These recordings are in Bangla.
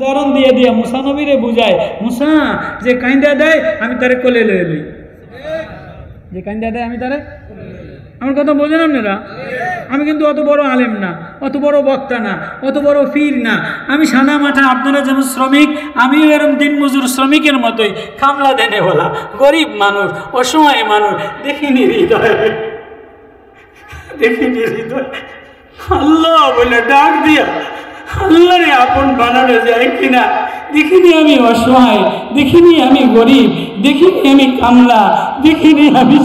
উদাহরণ দিয়ে দিয়ে মুসা নবীরে বুঝায়, মুসা যে কাইন্দা দেয় আমি তারে কোলে লয়ে লই, যে কাইন্দা দেয় আমি তারে। আমার কথা বোঝেন আপনারা? আমি কিন্তু অত বড় আলেম না, অত বড় বক্তা না, অত বড় ফির না। আমি সাদা মাঠা, আপনারা যেমন শ্রমিক, আমিও এরকম দিন মজুর শ্রমিকের মতোই, কামলা দেনে বলা, গরিব মানুষ, অসহায় মানুষ। দেখিনি হৃদয়, দেখিনি হৃদয়, আল্লাহ বলে ডাক দিয়া আল্লাহরে আপন বানানো যায় কিনা। দেখিনি আমি অসহায়, দেখিনি আমি গরিব, দেখিনি আমি কামলা, দেখিনি আমি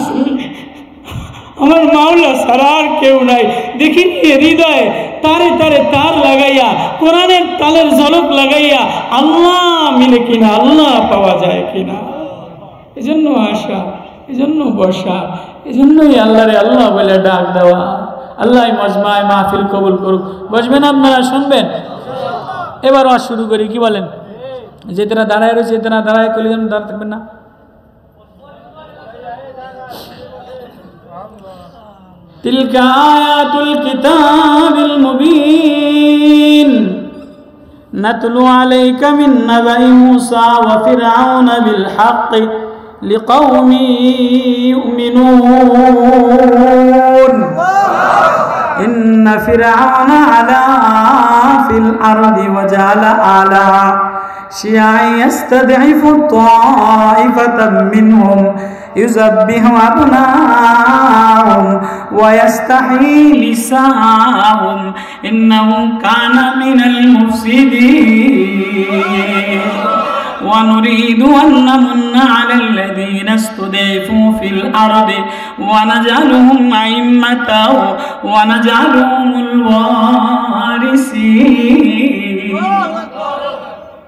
আমার মাওলা ছাড়া আর কেউ নাই। দেখিনি হৃদয়ে তারে তারে তার লাগাইয়া, কোরআনের তালের ঝলক লাগাইয়া আল্লাহ মিলে কিনা, আল্লাহ পাওয়া যায় কিনা। এজন্য আশা, এজন্য বসা, এজন্যই আল্লাহরে আল্লাহ বলে ডাক দেওয়া। আল্লাহ মজমায় মাহফিল কবুল করুক। বসবেন আপনারা, শুনবেন। এবার ওয়াজ শুরু করি, কি বলেন? যেতেনা দাঁড়ায় রয়েছে, যেতেনা দাঁড়ায় করলে যেন দাঁড়া থাকবেন না। তিলকা আয়াতুল কিতাবিল মুবিন নাতলু আলাইকা মিন নাবাই মুসা ওয়া ফিরআউন বিল হক লিকাওমি ইউমিনুন ইন্না ফিরআউনা আলা ফিল আরদি ওয়া জাআলা আলাহা শিয়া'আন ইস্তাদঈফু তা'iফাতাম মিনহুম ইউযাব্বিহু আবনাহুম ওয়া ইস্তাহয়ী নিসাআহুম ইন্নাহু কানা মিনাল মুফসিদিন ওয়া নুরিদু আন নামুন্না আলাল লাযীনা ইসতুদঈফু ফিল আরদি ওয়া নাজআলুহুম আ'iম্মাতাও ওয়া নাজআলুহুমুল ওয়ারিসিন।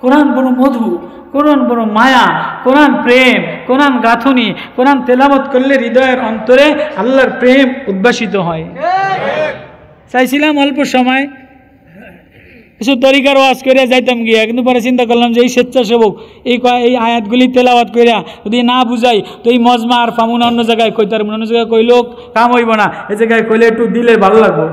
কোরআন বড় মধু, কোরআন বড় মায়া, কোরআন প্রেম, কোরআন গাঁথুনি। কোরআন তেলাওয়াত করলে হৃদয়ের অন্তরে আল্লাহর প্রেম উদ্ভাসিত হয়। চাইছিলাম অল্প সময় কিছু তরিকার ওয়াজ করে যাইতাম গিয়া, কিন্তু পরে চিন্তা করলাম যে এই স্বেচ্ছাসেবক এই আয়াতগুলি তেলাওয়াত করিয়া যদি না বুঝাই তো এই মজমা আর ফামুন অন্য জায়গায় কইতে পারবো না, অন্য জায়গায় কইলেও কাম হইব না, এই জায়গায় কইলে একটু দিলে ভালো লাগবো।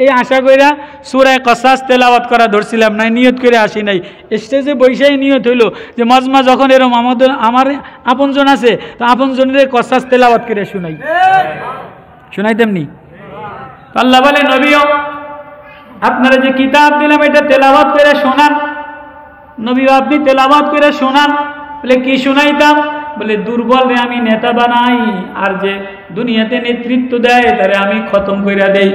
এই আশা কইরা সূরা কসাস তেলাওয়াত করা ধরছিলাম, নাই নিয়ত করে আসি নাই। স্টেজে বৈশাই নিয়ত হইল যে মজমা যখন এরম আমার আপনজন আছে তো আপনজনের কসাস তেলাওয়াত করে শুনাইতাম নি। আল্লাহ বলে, নবীও আপনারা যে কিতাব দিলাম এটা তেলাওয়াত করে শোনান। নবী আপনি তেলাওয়াত করে শোনান। বলে কি শোনাইতাম? বলে দুর্বল রে আমি নেতা বানাই, আর যে দুনিয়াতে নেতৃত্ব দেয় তারে আমি খতম কইরা দেই।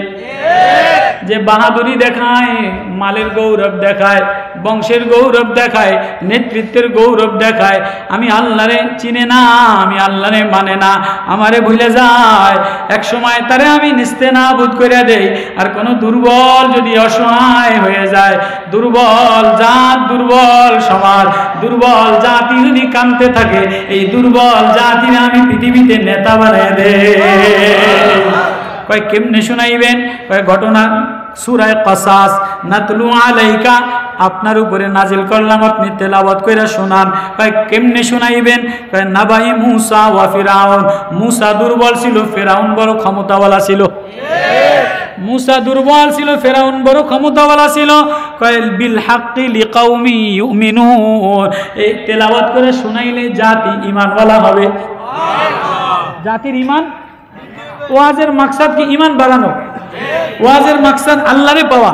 যে বাহাদুরি দেখায়, মালের গৌরব দেখায়, বংশের গৌরব দেখায়, নেতৃত্বের গৌরব দেখায়, আমি আল্লাহরে চিনে না, আমি আল্লাহরে মানে না, আমারে ভুলে যায়, এক সময় তারে আমি নিস্তেনাবুদ করে দেই। আর কোনো দুর্বল যদি অসহায় হয়ে যায়, দুর্বল জাত, দুর্বল সমাজ, দুর্বল জাতি যদি কাঁদতে থাকে, এই দুর্বল জাতির আমি পৃথিবীতে নেতা বানিয়ে দেই। কয় কেমনে শুনাইবেন? কয় ঘটনা সূরা কসাস নাতলু আলাইকা, আপনার উপরে নাজিল করলাম, আপনি তেলাওয়াত কইরা শোনান। কয় কেমনে শুনাইবেন? কয় নাবাই মুসা ওয়া ফিরাউন। মুসা দুর্বল ছিল, ফিরাউন বড় ক্ষমতাওয়ালা ছিল। মুসা দুর্বল ছিল, ফিরাউন বড় ক্ষমতাওয়ালা ছিল। কয় বিল হাক্কি লিকাওমি ইউমিনুন, এই তেলাওয়াত করে শুনাইলে জাতি ঈমানওয়ালা হবে। জাতির ঈমান। ওয়াজের মাকসাদ কি? ঈমান বাড়ানো। ওয়াজের মাকসাদ আল্লাহরে পাওয়া।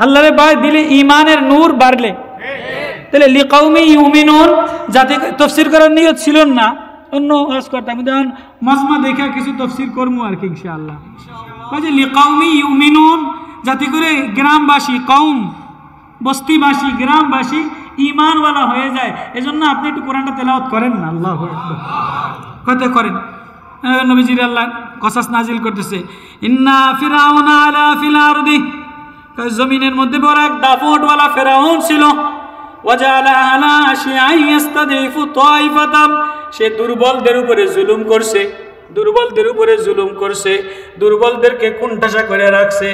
আল্লাহরে পাওয়া দিলে ঈমানের নূর বাড়লে। তাহলে লিকাওমি ইউমিনুন, যাতে তাফসীর করার নিয়ত ছিল না, অন্য ওয়াজ করতাম, কিন্তু মাজমা দেখে কিছু তাফসীর করবো আর কি ইনশাআল্লাহ। কয় যে লিকাওমি ইউমিনুন, যাতে করে গ্রামবাসী, কওম, বস্তিবাসী, গ্রামবাসী ঈমানওয়ালা হয়ে যায়। এজন্য আপনি একটু কোরআনটা তেলাওয়াত করেন না। আল্লাহু আকবার। কত করেন? নবীজির আল্লাহ কসাস নাজিল করতেছে, ইন্না ফিরাউনা আলা ফিল আরদি, জমিনের মধ্যে বড় এক দাপটওয়ালা ফিরাউন ছিল। ওয়াজালা আলা শিয়া'আন ইস্তাদঈফু তা'iফাতাম, সে দুর্বলদের উপরে জুলুম করছে, দুর্বলদের উপরে জুলুম করছে, দুর্বলদেরকে কুণ্ঠাসা করে রাখছে।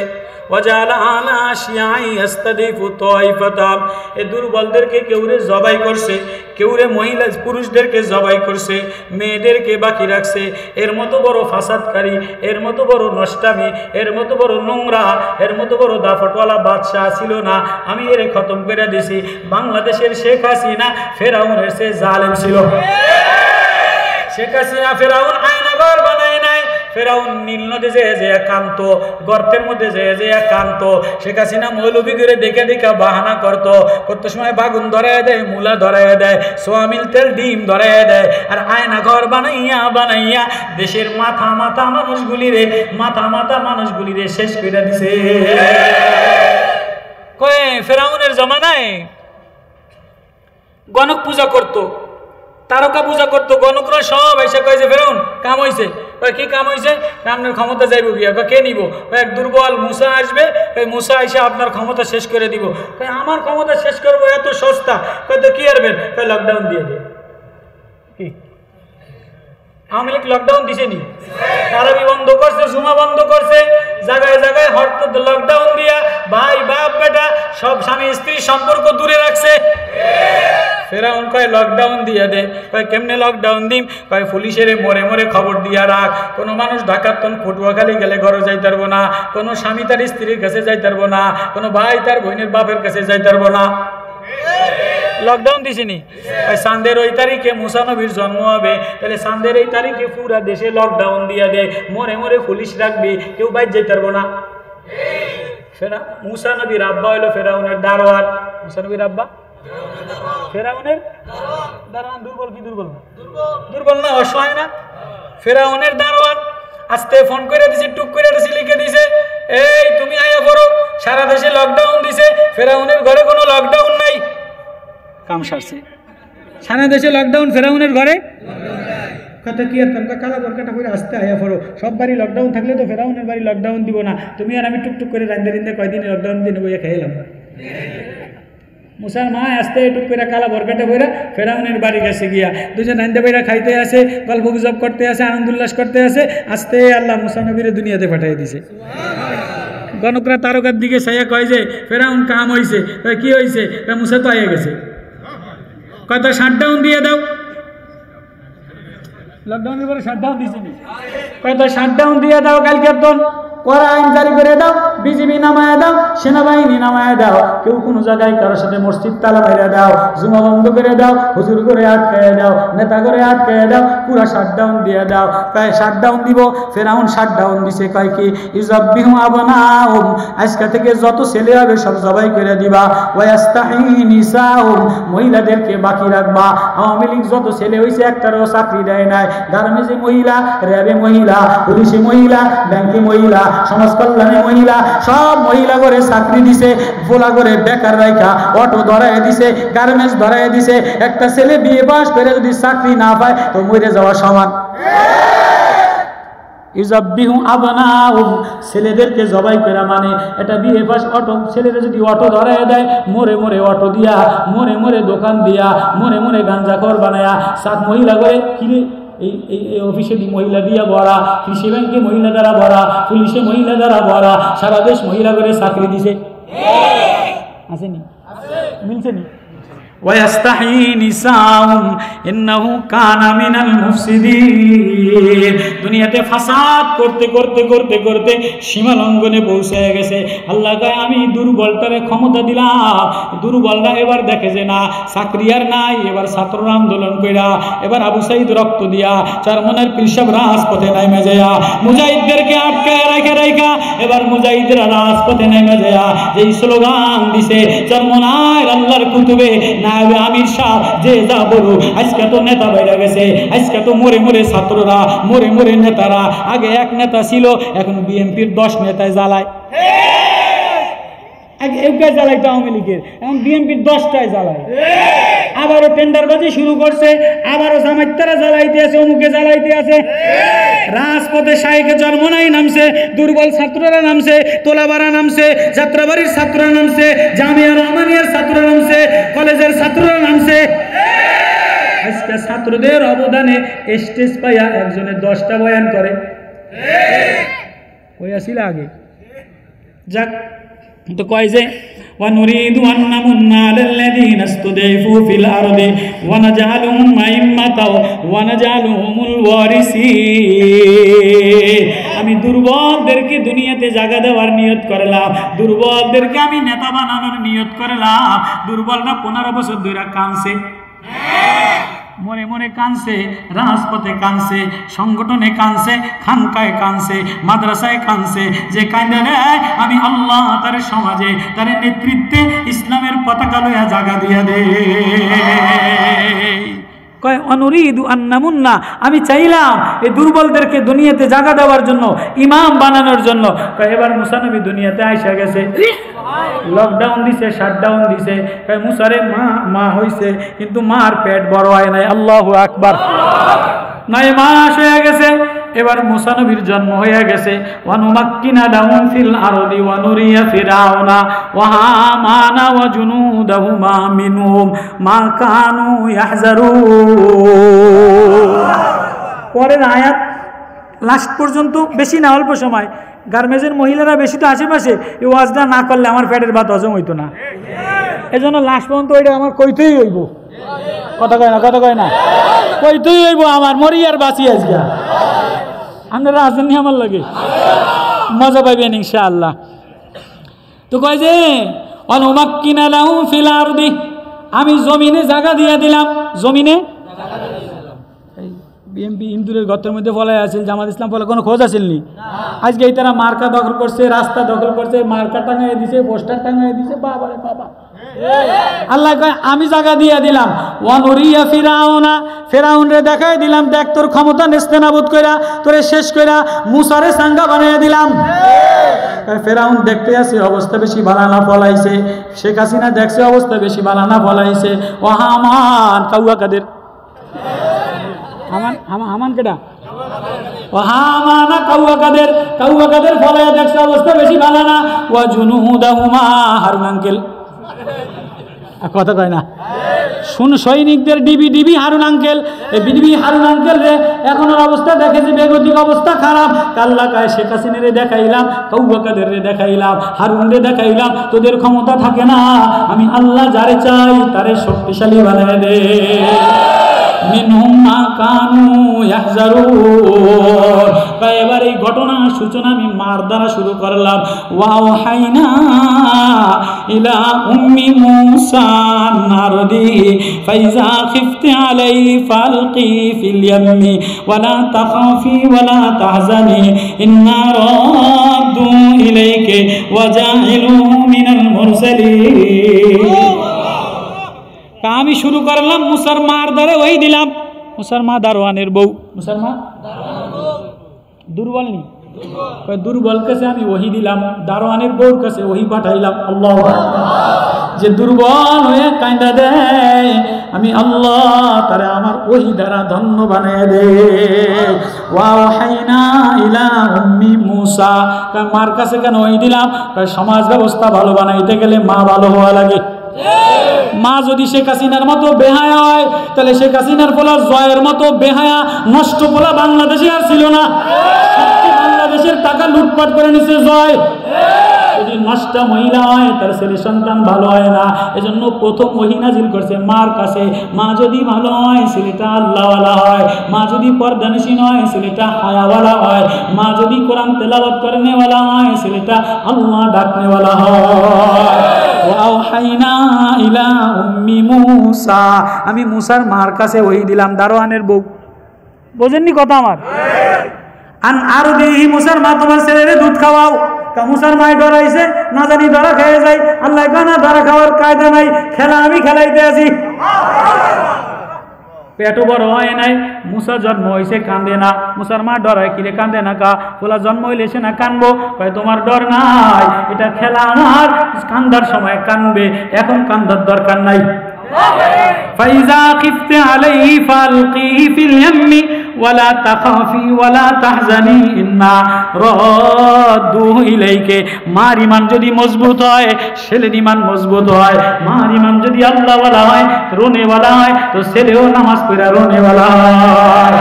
ওয়াজালা আলা শিয়াই ইস্তাদিফু তাইফাতাম, এই দুর্বলদেরকে কেউরে জবাই করছে, কেউরে মহিলা পুরুষদেরকে জবাই করছে, মেয়েদেরকে বাকি রাখছে। এর মতো বড় ফাসাদকারী, এর মতো বড় নষ্টামি, এর মতো বড় নোংরা, এর মতো বড় দাফটওয়ালা বাদশাহ ছিল না। আমি এর খতম করে দিছি। বাংলাদেশের শেখ হাসিনা ফেরাউনের সে জালেম ছিল। শেখ হাসিনা ফেরাউন আয়নাঘর বানায় নাই, ফেরাউন নীল নদে যে কান্ত, গর্তের মধ্যে যে কান্ত। শেখ হাসিনা মৌলবি করে দেখে দেখে বাহানা করতো সময় বাগুন ধরায় দেয়, মূলা ধরায় দেয়, সোয়াবিন তেল ডিম ধরায় দেয়, আর আয়না ঘর বানাইয়া বানাইয়া দেশের মাথা মাথা মানুষগুলিরে শেষ করে দিছে। কয়ে ফেরাউনের জমানায় গণক পূজা করতো, তারকা পূজা করতো, গণকরা সব এসে কয় যে ফেরাউন কাম হয়েছে। কি কাম হয়েছে? আপনার ক্ষমতা যাইব গিয়া। কে নিব? এক দুর্বল মুসা আসবে, মুসা এসে আপনার ক্ষমতা শেষ করে দিব। আমার ক্ষমতা শেষ করবো এত সস্তা? তো কি আরবেন? লকডাউন দিয়ে দে। কি আওয়ামী লীগ লকডাউন দিছেনি? তারাবি বন্ধ করছে, জুমা বন্ধ করছে, জায়গায় জায়গায় হঠাৎ লকডাউন দিয়া ভাই বাপ বেটা সব স্বামী স্ত্রী সম্পর্ক দূরে রাখছে। ফেরাউন কয় লকডাউন দিয়া দে। কয় কেমনে লকডাউন দিম? কয় পুলিশের মরে মরে খবর দিয়া রাখ, কোনো মানুষ ঢাকার তন পটুয়াখালী গেলে ঘরে যাইতে পারবো না, কোনো স্বামী তার স্ত্রীর কাছে যাইতে পারবো না, কোনো ভাই তার বোনের বাপের কাছে যাইতে পারবো না। লকডাউন দিছিনি? চাঁদের ওই তারিখে মুসা নবীর জন্ম হবে, তাহলে চাঁদের এই তারিখে পুরা দেশে লকডাউন দিয়া দে, মরে মরে পুলিশ রাখবি, কেউ বাইর যাইতে পারবো না। মুসা নবীর আব্বা হইলো ফেরাউনের দারোয়ান। মুসা নবীর আব্বা ফেরাউনের দারোয়ান। দুর্বল কি দুর্বল না? দুর্বল না, অসহায় না? ফেরাউনের দারোয়ান আস্তে ফোন করে দিছে, টুক করে দিছে, লিখে দিছে এই তুমি আয়া পড়ো, সারা দেশে লকডাউন দিছে। ফেরাউনের ঘরে কোনো লকডাউন নাই, কাম সারছে। সারা দেশে লকডাউন, ফেরাউনের ঘরে কথা কি আর তোমরা কালা বরকাটা করে আসতে আয়া পড়ো। সব বাড়ি লকডাউন থাকলে তো ফেরাউনের বাড়ি লকডাউন দিব না। তুমি আর আমি টুকটুক করে রান্দে রান্দে কয়দিনে লকডাউন দিয়ে বইয়া খেলাম। মুসার মা আসতে টুক করে কালা বরকাটা বইরা ফেরাউনের বাড়ি গেছে গিয়া, দুজন রান্দে বইরা খাইতে আসে, গল্প গুজব করতে আসে, আনন্দ উল্লাস করতে আসে। আস্তে আল্লাহ মুসা নবীরে দুনিয়াতে পাঠিয়ে দিছে। গণকরা তারকার দিকে সাইয়া কয় যে ফেরাউন কাম হয়েছে। কি হয়েছে? মুসা তো আইয়া গেছে। কত শাটডাউন দিয়ে দাও। লকডাউনের পরে শাটডাউন দিছে, কত শাটডাউন দিয়ে দাও, কালকে তো কড়া আইন জারি করে দাও, বিজিবি নামায় দাও, সেনাবাহিনী নামায় দাও, কেউ কোনো জায়গায় কারোর সাথে মসজিদ তালা মেরে দাও, জুমা বন্ধ করে দাও, হুজুর করে আটকায় দাও, নেতা করে আটকায় দাও, পুরা শাটডাউন দিয়ে দাও। কয় শাটডাউন দিব। ফেরাউন শাটডাউন দিছে। কয় কি? ইজাব্বিহু আবনাহুম, আজকে থেকে যত ছেলে হবে সব জবাই করে দিবা। ওয়াস্তাহি নিসাহুম, মহিলাদেরকে বাকি রাখবা। আওয়ামী লীগ যত ছেলে হয়েছে একটারও চাকরি দেয় নাই। গার্মেন্টসে মহিলা, র্যাবে মহিলা, পুলিশে মহিলা, ব্যাংকে মহিলা, সমাজ কল্যাণে মহিলা, সব মহিলা করে চাকরি দিছে। ভোলা করে বেকার রাইখা অটো ধরায় দিছে, গার্মেন্টস ধরায় দিছে। একটা ছেলে বিয়ে পাস করে যদি চাকরি না পায় তো মরে যাওয়া সমান। ইজাব্বিহু আবনাহুম, ছেলেদেরকে জবাই করা মানে এটা বিয়ে পাস অটো ছেলেরা যদি অটো ধরায় দেয়, মরে মরে অটো দিয়া, মরে মরে দোকান দিয়া, মরে মরে গাঞ্জাখোর বানায়া, সাত মহিলা করে কিনে এই অফিসে মহিলা দিয়া ভরা, কৃষি ব্যাংকে মহিলা দ্বারা ভরা, পুলিশে মহিলা দ্বারা ভরা, সারা দেশ মহিলা করে চাকরি দিছে। আসেনি? মিলছে নি? ওয়াস্তাহি নিসাউম ইন্নাহু কানা মিনাল মুফসিদিন। দুনিয়াতে ফাসাদ করতে করতে করতে করতে সীমা লঙ্ঘনে পৌঁছে গেছে। আল্লাহ কয় আমি দুর্বলটারে ক্ষমতা দিলাম। দুর্বলরা এবার দেখে যে না চাকরি আর নাই, এবার ছাত্ররা আন্দোলন কইরা, এবার আবু সাইদ রক্ত দিয়া, চারমনের পিলসাব রাজপথে নামে যায়, মুজাহিদদেরকে আটকায় রাখা রাখা এবার মুজাহিদরা রাজপথে নেমে যায়, যেই স্লোগান দিছে চারমনার আল্লাহর কুতুবে নায়েবে আমির শাহ যে যা বলো, আজকে তো নেতা বাইরে গেছে, আজকে তো মরে মরে ছাত্ররা, মরে মরে নেতারা। আগে এক নেতা ছিল, এখন বিএনপির 10 নেতায় জ্বালায়। আগে একটাই জ্বালাইতো আওয়ামী লীগের, এখন বিএনপির 10টায় জ্বালায়। আবারও টেন্ডারবাজি শুরু করছে, আবারও জামাইতারা জ্বালাইতে আছে, অমুকে জ্বালাইতে আছে। রাজপথে শাইখে জন্মনাই নামছে, দুর্বল ছাত্ররা নামছে, তোলাবাড়া নামছে, যাত্রাবাড়ির ছাত্ররা নামছে, জামিয়া রহমানিয়ার ছাত্ররা নামছে, কলেজের ছাত্ররা নামছে। আজকে ছাত্রদের অবদানে স্টেজ পাইয়া একজনে 10টা বয়ান করে। ওই আসিল আগে যাক, তো কয় যে وَنُرِيدُ أَن نَّمُنَّ عَلَى الَّذِينَ اسْتُضْعِفُوا فِي الْأَرْضِ وَنَجْعَلَهُمْ أَئِمَّةً وَنَجْعَلَهُمُ الْوَارِثِينَ। আমি দুর্বলদেরকে দুনিয়াতে জায়গা দেওয়ার নিয়ত করলাম, দুর্বলদেরকে আমি নেতা বানানোর নিয়ত করলাম। দুর্বলরা 15 বছর ধরে কাঁদছে, মনে মনে কাঁদছে, রাজপথে কাঁদছে, সংগঠনে কাঁদছে, খানকায় কাঁদছে, মাদ্রাসায় কাঁদছে, যে কাঁদে রে আমি আল্লাহ তার সমাজে তার নেতৃত্বে ইসলামের পতাকা লইয়া জায়গা দিয়া দে। কয় অনুরিদু আন্নামুন্না, আমি চাইলাম এই দুর্বলদেরকে দুনিয়াতে জায়গা দেওয়ার জন্য, ইমাম বানানোর জন্য। কয় এবার মুসা নবী দুনিয়াতে আইসা গেছে, লকডাউন দিছে, শাটডাউন দিছে। কয় মুসারে মা হইছে, কিন্তু মার পেট বড় হয় নাই। আল্লাহু আকবার। 9 মাস হয়ে গেছে, এবার মুসা নবীর জন্ম হয়ে গেছে। ওয়ানুমাক্কিনা লাহুম ফিল আরদি ওয়া নুরিয়া ফিরআউনা ওয়া হামানা ওয়া জুনুদাহুমা মিনহুম মা কানু ইয়াহজারুন। পরের আয়াত লাস্ট পর্যন্ত, বেশি না অল্প সময়। গার্মেন্টসের মহিলারা বেশি তো আশেপাশে, এই ওয়াজটা না করলে আমার পেটের ভাত হজম হইতো না। এজন্য লাস্ট পর্যন্ত ওইটা আমার কইতেই হইব। কথা কয় না, কথা কয় না, কইতেই হইব আমার, মরি আর বাঁচি আজকে। আপনারা আসেননি আমার লাগে, মজা পাইবেন ইনশাআল্লাহ। তো কয় যে অনুমাক্কিনা লাহুম ফিল আরদি, আমি জমিনে জায়গা দিয়ে দিলাম। জমিনে বিএমপি ইন্দুরের গর্তের মধ্যে ফলাই আছিল, জামাত ইসলাম ফলে কোনো খোঁজ আসেননি। আজকে এই তারা মার্কা দখল করছে, রাস্তা দখল করছে, মার্কা টাঙাই দিছে, পোস্টার টাঙাই দিছে। বাবা রে বাবা, আল্লাহ কয় আমি জায়গা দিয়ে দিলাম। ওয়ানুরিয়া ফিরাউনা, ফেরাউনরে দেখাই দিলাম, দেখ তোর ক্ষমতা নেস্তেনাবুদ কইরা, তোরে শেষ কইরা মুসারে সাঙ্গা বানিয়ে দিলাম। ফেরাউন দেখতে আসে অবস্থা বেশি বানানা ফলাইছে, শেখ হাসিনা দেখছে অবস্থা বেশি বানানা ফলাইছে। ও হামান, কাউয়া কাদের হামান কেডা? ও হামানা কাউয়া কাদের ফলাইয়া দেখছে অবস্থা বেশি বানানা। ওয়া জুনুদাহুমা, হারুন আঙ্কেল, কথা কয় না, শুন সৈনিকদের ডিবি হারুন আঙ্কেল, এই ডিবি হারুন আঙ্কেল রে এখন অবস্থা দেখে যে বেগতিক অবস্থা খারাপ। কাল্লা কায় শেখ হাসিনারে দেখাইলাম, কাউয়া কাদের রে দেখাইলাম, হারুন রে দেখাইলাম, তোদের ক্ষমতা থাকে না, আমি আল্লাহ যারে চাই তারে শক্তিশালী বানায় দে। মিনহুম মা কানু ইয়াহজারুন। এবার এই ঘটনার সূচনা আমি মার দ্বারা শুরু করলাম। ওয়াওহাইনা ইলা উম্মি মুসা নারদি ফাইজা খিফতি আলাইহি ফালকি ফিল ইয়ামি ওয়ালা তাখাফি ওয়ালা তাহজানি ইন্না রাদ্দু ইলাইকা ওয়া জাইলু মিনাল মুরসালিন। আমি শুরু করলাম মুসার মার দ্বারা ওই দিলাম। মুসার মা দারোয়ানের বউ, মুসার মা দুর্বল নি, দুর্বল কাছে আমি ওহি দিলাম, দারোয়ানের বউর কাছে ওহি পাঠাইলাম। আল্লাহ, যে দুর্বল হয়ে কাঁদা দেয় আমি আল্লাহ তারা আমার ওহি দ্বারা ধন্য বানিয়ে দে। ওয়াহাইনা ইলা উম্মি মুসা, মার কাছে কেন ওহি দিলাম? সমাজ ব্যবস্থা ভালো বানাইতে গেলে মা ভালো হওয়া লাগে। মা যদি শেখ হাসিনার মতো বেহায়া হয়, তাহলে শেখ হাসিনার পোলা জয়ের মতো বেহায়া নষ্ট পোলা বাংলাদেশে আর ছিল না। বাংলাদেশের টাকা লুটপাট করে নিছে জয়। যদি নষ্ট মহিলা হয় তার ছেলে সন্তান ভালো হয় না। এজন্য প্রথম ওহী নাজিল করছে মার কাছে। মা যদি ভালো হয় ছেলেটা আল্লাহওয়ালা হয়, মা যদি পর্দানশীল হয় ছেলেটা হায়াওয়ালা হয়, মা যদি কোরআন তেলাওয়াত করনেওয়ালা হয় ছেলেটা আল্লাহ ডাকনেওয়ালা হয়। ওয়াহাইনা ইলা উম্মি মুসা, আমি মুসার মার কাছে ওহী দিলাম, দারোয়ানের বউ। বোঝেননি কথা আমার? আন আরদিহি, মুসার মা তোমার ছেলেরে দুধ খাওয়াও। মুসার মায় ডরাইছে, না জানি ডরা খেয়ে যায়। আল্লাহ কানা ডরা খাওয়ার কায়দা নাই, খেলা আমি খেলাইতে আছি। পেটও বড় হয় নাই, মুসা জন্ম হয়েছে কান্দে না। মুসার মা ডরায়, কিরে কান্দে না কা? বলা জন্ম হইলে সে না কানবো। কয় তোমার ডর নাই, এটা খেলা আমার, কান্দার সময় কানবে, এখন কান্দার দরকার নাই। ফাইজা খিফতি আলাইহি ফালকিহি ফিল ইয়ামি ওয়ালা তাখাফি ওয়ালা তাহজানি ইন্না রাদ্দুহু ইলাইকা। মার ঈমান যদি মজবুত হয়, ছেলের ঈমান মজবুত হয়। মার ঈমান যদি আল্লাহওয়ালা হয়, রোনেওয়ালা হয়, তো ছেলেও নামাজ পড়া রোনেওয়ালা হয়।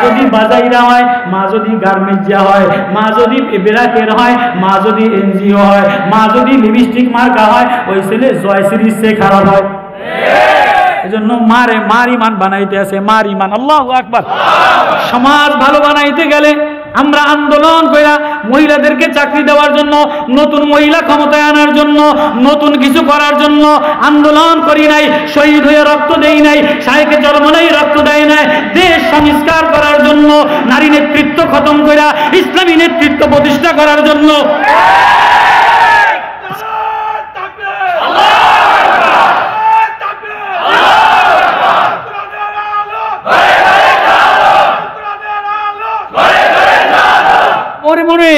যদি বাজাইরা হয়, মা যদি গার্মেন্টসিয়া হয়, মা যদি বেরাকের হয়, মা যদি এনজিও হয়, মা যদি লিপস্টিক মার্কা হয়, ওই ছেলে জয়শ্রীর চেয়ে খারাপ হয়। এজন্য মার ইমান বানাইতে আছে, মার ইমান। আল্লাহু আকবার। সমাজ ভালো বানাইতে গেলে আমরা আন্দোলন কইরা মহিলাদেরকে চাকরি দেওয়ার জন্য, নতুন মহিলা ক্ষমতায় আনার জন্য, নতুন কিছু করার জন্য আন্দোলন করি নাই, শহীদ হয়ে রক্ত দেই নাই, শায়েখে চরমনাই রক্ত দেয় নাই। দেশ সংস্কার করার জন্য, নারী নেতৃত্ব খতম কইরা ইসলামী নেতৃত্ব প্রতিষ্ঠা করার জন্য। ওরে মনে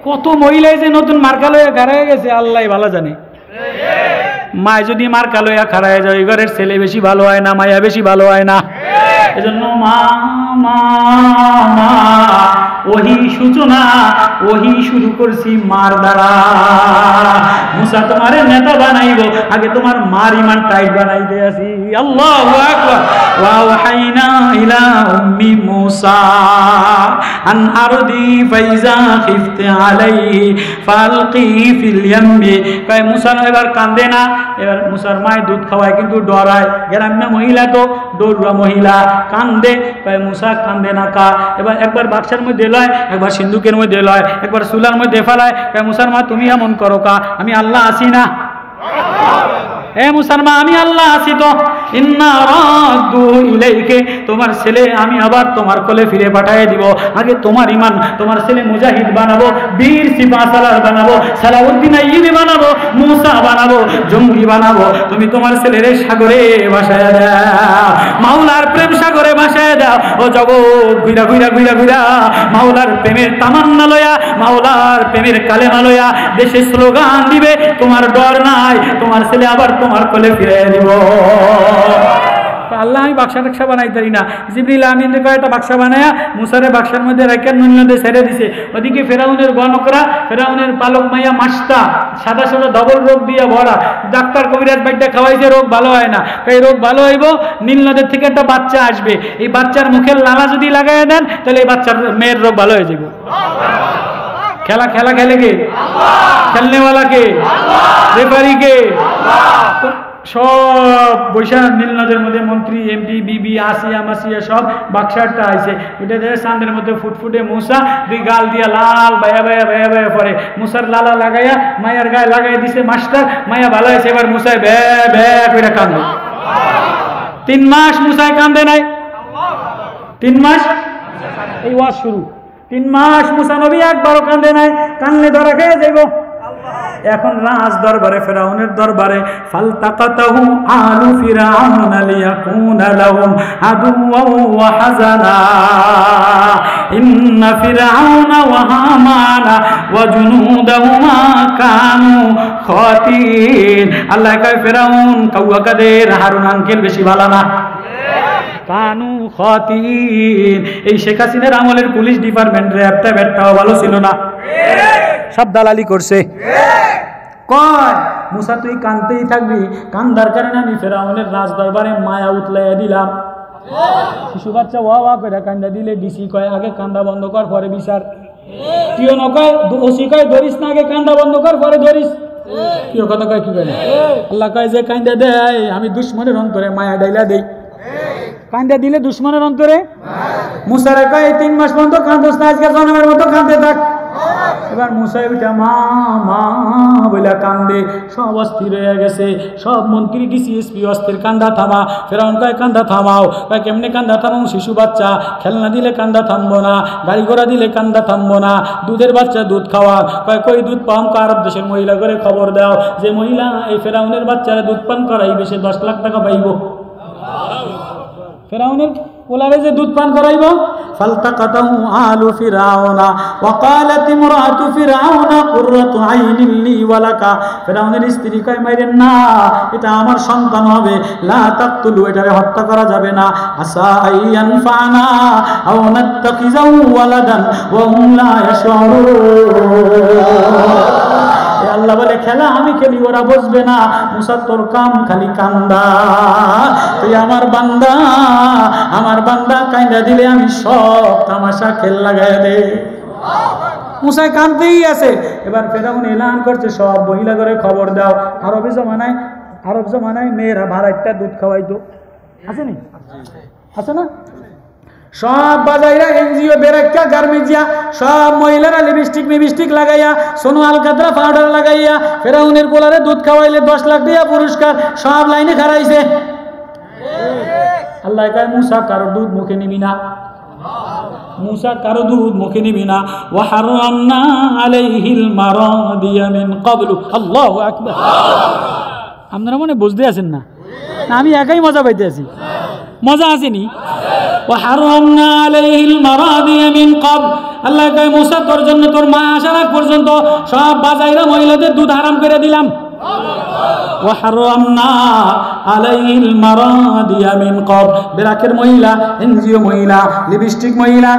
কত মহিলাই যে নতুন মার্কা লইয়া খাড়ায় গেছে, আল্লাহ ভালো জানে। মায় যদি মার্কা লইয়া খাড়ায় যায়, ঘরের ছেলে বেশি ভালো হয় না, মায়া বেশি ভালো হয় না। এজন্য মা মা মা ওহি সূচনা, ওহি শুরু করছি মার দ্বারা। মুসা তোমার নেতা বানাইব, আগে তোমার মার ইমান টাইট বানাইতে আসি। আল্লাহু আকবার। ওয়া ওয়াহাইনা ইলা উম্মি মুসা আন আরদি ফাইজা খিফতি আলাইহি ফালকি ফিল ইয়ামি। কয় মুসা এবার কান্দে না, এবার মুসার মায় দুধ খাওয়ায় কিন্তু ডরায়। গ্রাম্য মহিলা তো ডরুয়া মহিলা, কান্দে। কয় মুসা কান্দে না কা। এবার একবার বাক্সার মধ্যে লয়, একবার সিন্ধুকের মধ্যে লয়, একবার চুলার মধ্যে ফেলায়। কয় মুসার মা তুমি এমন করো কা, আমি আল্লাহ আছি না? এ মুসার মা আমি আল্লাহ আছি তো। ইন্না রাদ্দু ইলাইকে, তোমার ছেলে আমি আবার তোমার কোলে ফিরে পাঠিয়ে দিব। আগে তোমার ইমান, তোমার ছেলে মুজাহিদ বানাবো, বীর সিপাহসালার বানাবো, সালাউদ্দিন আইয়ুবী বানাবো, মুসা বানাবো, জঙ্গি বানাবো। তুমি তোমার ছেলের সাগরে ভাসায় দাও, মাওলার প্রেম সাগরে ভাসায় দাও। ও জগৎ ঘুরা ঘুরা ঘুরা ঘুরা মাওলার প্রেমের তামান্না লয়া, মাওলার প্রেমের কালেমা লয়া দেশে স্লোগান দিবে, তোমার ডর নাই, তোমার ছেলে আবার তোমার কোলে ফিরে দিব। আল্লাহ আমি বাক্সা টাক্সা বানাইতারি না। জিবরিল আমিন কয়েকটা বাক্সা বানায়া মুসারে বাক্সার মধ্যে রাখিয়া নুন নদে ছেড়ে দিছে। ওদিকে ফেরাউনের গণকরা, ফেরাউনের পালক মাইয়া মাস্তা, সাদা সাদা ডবল রোগ দিয়ে ভরা। ডাক্তার কবিরাজ বাইটা খাওয়াইছে, রোগ ভালো হয় না। এই রোগ ভালো হইব, নীল নদের থেকে একটা বাচ্চা আসবে, এই বাচ্চার মুখের লালা যদি লাগাই দেন তাহলে এই বাচ্চার মেয়ের রোগ ভালো হয়ে যাবে। খেলা খেলা খেলে কে? খেলনেওয়ালা কে? রেফারি কে? সব বৈশাখ নীল নদের মধ্যে মন্ত্রী এমপি বিবি আসিয়া মাসিয়া সব বাক্সারটা আইছে। ওইটা দেখে চাঁদের মধ্যে ফুটফুটে মুসা দুই গাল দিয়া লাল বায়া বায়া বায়া বায়া পরে মুসার লালা লাগাইয়া মায়ার গায়ে লাগাই দিছে মাস্টার। মায়া ভালো হয়েছে, এবার মুসায় বে বে করে কান্দে। 3 মাস মুসায় কান্দে নাই, 3 মাস এই ওয়াজ শুরু। 3 মাস মুসা নবী একবারও কান্দে নাই, কান্দলে ধরা খেয়ে যাইব। এখন রাজ দরবারে, ফেরাউনের দরবারে, ফালতাকাতাহু আলু ফিরাউন লিয়াকুনা লাহুম আদুওয়া ওয়া হাযানা ইন্না ফিরাউনা ওয়া হামানা ওয়া জুনুদাহুমা কানু খাতিন। আল্লাহ কয় ফেরাউন কাউয়া কাদের, হারুন আঙ্কেল বেশি ভালো না, কানু খাতিন। এই শেখ হাসিনার আমলের পুলিশ ডিপার্টমেন্ট র্যাবটা ব্যাটটাও ভালো ছিল না, সব দালালি করছে। কয় মুসা তুই কানতেই থাকবি, কান্দার কারণে আমি ফেরাউনের রাজ দরবারে মায়া উতলাইয়া দিলাম। শিশু বাচ্চা ওয়া ওয়া করে কান্দা দিলে ডিসি কয় আগে কান্দা বন্ধ কর পরে বিচার। তুইও নকয় ওসি কয় ধরিস না, আগে কান্দা বন্ধ কর পরে ধরিস। কেউ কথা কয় কি করে? আল্লাহ কয় যে কান্দা দেয় আমি দুশ্মনের অন্তরে মায়া ডাইলা দেই। কান্দা দিলে দুশ্মনের অন্তরে। মুসারে কয় 3 মাস পর্যন্ত কান্দোস না, আজকে জন্মের মতো কান্দতে থাক। এবার মুসা বিটা মা মা বলে কান্দে, সব অস্থির হয়ে গেছে। সব মন্ত্রী ডিসি এসপি অস্থির, কান্দা থামা। ফেরাউন কয় কান্দা থামাও। কয় কেমনে কান্দা থামাও? শিশু বাচ্চা খেলনা দিলে কান্দা থামবো না, গাড়ি ঘোড়া দিলে কান্দা থামবো না, দুধের বাচ্চা দুধ খাওয়া। কয় কই দুধ পাম? আরব দেশের মহিলা করে খবর দাও, যে মহিলা এই ফেরাউনের বাচ্চারা দুধ পান করাইবে সে 10 লাখ টাকা পাইব। ফেরাউনের ওলারে যে দুধ পান করাইব। ফালতাকাতাহু আলু ফিরাউনা ওয়া ক্বালাত ইমরাতু ফিরাউনা কুররাতু আইনিন লি ওয়া লাকা। ফিরাউনের স্ত্রী কয় মাইরেন না, এটা আমার সন্তান হবে। লা তাকতুলু, এটারে হত্যা করা যাবে না। আসা আইয়ানফানা আও নাত্তাখিযাহু ওয়ালাদান ওয়া হুম লা ইয়াশউরুন। আল্লাহ বলে খেলা আমি খেলি, ওরা বসবে না। মুসা তোর কাম খালি কান্দা, তুই আমার বান্দা কান্দা দিলে আমি সব তামাশা খেল লাগাই দে। মুসাই কাঁদতেই আছে। এবার ফেরাউন এলান করছে সব মহিলা করে খবর দাও। আরব জমানায় মেয়েরা ভাড়াইটা দুধ খাওয়াইতো, আছে নি? আছে না? সব বাজাইরা এনজিও বেরাক্কা গার্মেজিয়া সব মহিলারা লিপস্টিক লাগাইয়া সোনু আলকাতরা পাউডার লাগাইয়া ফেরাউনের গোলারে দুধ খাওয়াইলে 10 লাখ দিয়া পুরস্কার, সব লাইনে খারাইছে। আল্লাহ কয় মুসা কারো দুধ মুখে নিবি না, মুসা কারো দুধ মুখে নিবি না। ওয়া হারামনা আলাইহিল মারাদিয়া মিন ক্বাবলু। আল্লাহু আকবার। আপনারা মনে বুঝতে আছেন না? আমি একাই মজা পাইতে আছি, মজা আসেনি? ওয়া হারামনা আলাইহিল মারাদিয়া মিন ক্বাবল। আল্লাহ কয় মুসা তোর জন্য তোর মা আসার আগ পর্যন্ত সব বাজাইরা মহিলাদের দুধ হারাম করে দিলাম। ওয়া হারামনা আলাইহিল মারাদিয়া মিন ক্বাবল। বেরাকের মহিলা, এনজিও মহিলা, লিপস্টিক মহিলা,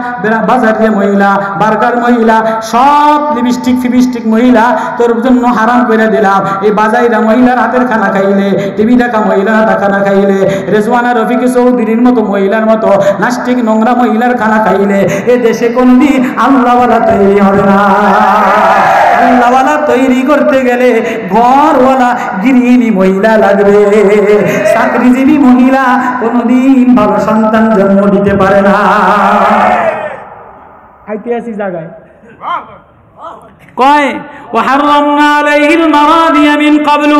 বাজারের মহিলা, বার্গার মহিলা, সব লিপস্টিক মহিলা তোর জন্য হারাম করে দিলাম। এই বাজাইরা মহিলার হাতের খানা খাইলে, টিভি দেখা মহিলার হাতে খানা খাইলে, রেজওয়ানা রফিক চৌধুরীর মতো মহিলার মতো নাস্তিক নোংরা মহিলার খানা খাইলে এ দেশে কোনদিন আল্লাহওয়ালা তৈরি হবে না। আল্লাহওয়ালা তৈরি করতে গেলে ঘরওয়ালা গৃহিণী মহিলা লাগবে। চাকরিজীবী মহিলা কোনদিন ভালো সন্তান জন্ম দিতে পারে না। ঐতিহাসিক জায়গায় কয় ওয়া হারামনা আলাইহিল মারাদিয়া মিন ক্বাবলু।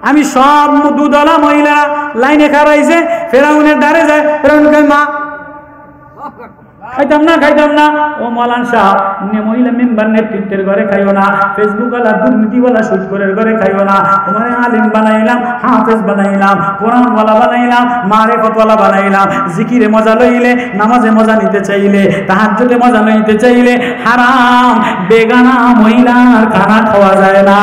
আমি সব দুধওয়ালা মহিলা লাইনে খারাইছে, ফেরাউনের দ্বারে যায়। ফেরাউন কয় মা খাইতাম না। ও মৌলান সাহেব, মহিলা মেম্বার নেতৃত্বের ঘরে খাইও না, ফেসবুকওয়ালা দুর্নীতিওয়ালা সুদখোরের ঘরে খাইও না। তোমার আলিম বানাইলাম, হাফেজ বানাইলাম, কোরআনওয়ালা বানাইলাম, মারিফতওয়ালা বানাইলাম। জিকিরে মজা লইলে, নামাজে মজা নিতে চাইলে, তাহাজ্জুদে মজা নিতে চাইলে হারাম বেগানা মহিলার খানা খাওয়া যায় না।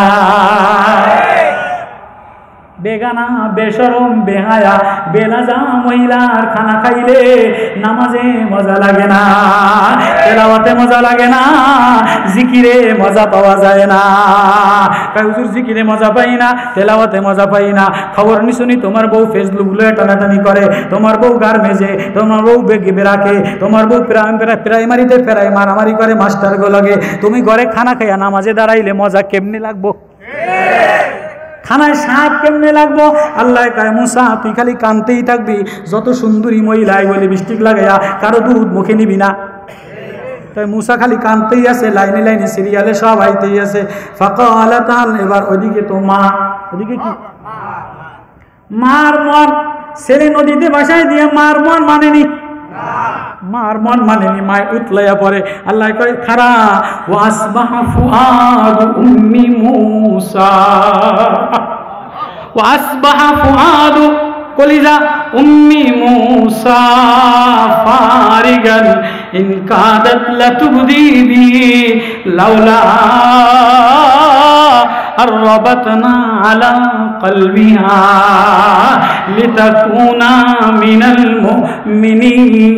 বেগানা বেশরম বেহায়া বেলাজা মহিলার খানা খাইলে নামাজে মজা লাগে না, তেলাওয়াতে মজা লাগে না, জিকিরে মজা পাওয়া যায় না। হুজুর জিকিরে মজা পাই না, তেলাওয়াতে মজা পাই না। খবর নিশুনি তোমার বউ ফেসবুক লয়ে টানাটানি করে, তোমার বউ গার্মেজে, তোমার বউ বেরাকে, তোমার বউ প্রাইমারিতে ফেরাই মারামারি করে মাস্টার গুলোকে। তুমি ঘরে খানা খাইয়া নামাজে দাঁড়াইলে মজা কেমনে লাগবো? খানায় স্বাদ কেমনে লাগবো? আল্লাহ কয় মুসা তুই খালি কানতেই থাকবি, যত সুন্দরী মহিলা বলে লিপস্টিক লাগাইয়া কারো দুধ মুখে নিবি না। তাই মুসা খালি কানতেই আছে, লাইনে সিরিয়ালে সব আইতেই আছে। ফাকালা তাআল, এবার ওইদিকে তো মা, ওইদিকে কি মার মন, ছেলে নদীতে ভাসায় দিয়ে মার মন মানেনি, মার মন মানেনি, মায় উতলাইয়া পড়ে। আল্লাহ কয় খারা ওয়াসবাহা ফুআদু উম্মি মুসা, ওয়াসবাহা ফুআদু কলিজা উম্মি মুসা ফারিগান ইন কাদাত লাতুবদি বি লাউলা আরবাতনা আলা কলবিহা লিতাকুনা মিনাল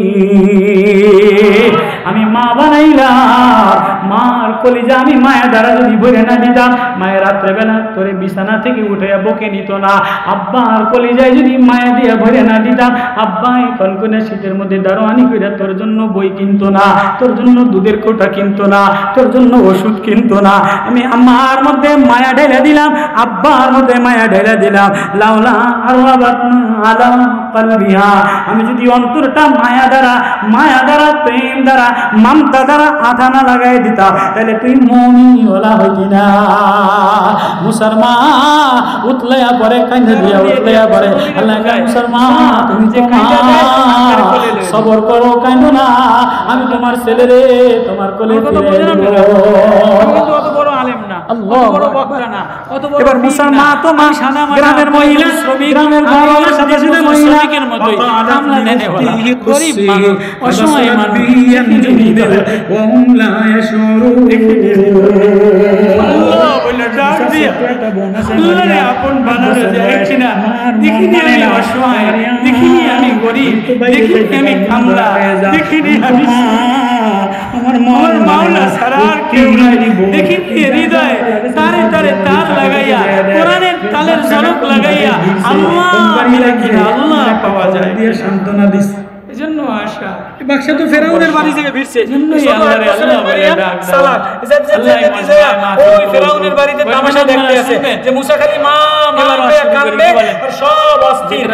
মুমিনিন। আমি মা বানাইলাম, মার কলিজা আমি মায়ের দ্বারা যদি ভরে না দিতাম, মায়ের রাত্রেবেলা তোরে বিছানা থেকে উঠে বকে নিত না। আব্বার কলিজায় যদি মায়া দিয়ে ভরে না দিতাম, আব্বাই কনকনে শীতের মধ্যে দারোয়ানি করে তোর জন্য বই কিনতো না, তোর জন্য দুধের কোটা কিনতো না, তোর জন্য ওষুধ কিনতো না। আমি আমার মধ্যে মায়া ঢেলে দিলাম, আব্বার মধ্যে মায়া ঢেলে দিলাম। লাউলা আরবাতনা আলা কলবিহা, আমি যদি অন্তরটা মায়া দ্বারা প্রেম দ্বারা মমতা দ্বারা আধানা লাগাই দিতাম, তাহলে তুই মুমিন ওলা হইতি না। মুসলমান উতলাইয়া পড়ে, কান্দা দিয়া উতলাইয়া পড়ে। আল্লাহ কয় মুসলমান তুমি যে সবর করো, কান্দো না, আমি তোমার ছেলে রে, তোমার কোলে ফিরে দেব। অত বড় আলেম না, আল্লাহু আকবার না। এবার মুসলমান তো মা, গ্রামের মহিলা, শ্রমিক, গ্রামের মহিলা, সাথে সাথে শ্রমিকের মতোই কামলা নেনে বলা, গরীব মানুষ, অসহায় মানুষ, ওমলা ইয়াশুরু। আল্লাহ বলে ডাক দিয়া আল্লাহ রে আপন বানানো যায় কিনা, দেখিনি আমি অসহায়, দেখিনি আমি গরীব, দেখিনি আমি কামলা, দেখিনি আমি আমার মাওলা ছাড়া আর কেউ নাই, দেখিনি হৃদয় হৃদয়ে তারে তারে তার লাগাইয়া কোরআনের তালের ঝলক লাগাইয়া আল্লাহ মিলে কিনা আল্লাহ পাওয়া যায় দিয়ে সান্ত্বনা দিস। এজন্য আশা বাদশা তো ফেরাউনের বাড়ি থেকে ফিরছে, এজন্যই আল্লাহরে আল্লাহ বলে ডাক দাও। সালাত ওই ফেরাউনের বাড়িতে তামাশা দেখতে আছে যে মুসা খালি মা মা করে কাঁদবে আর সব অস্থির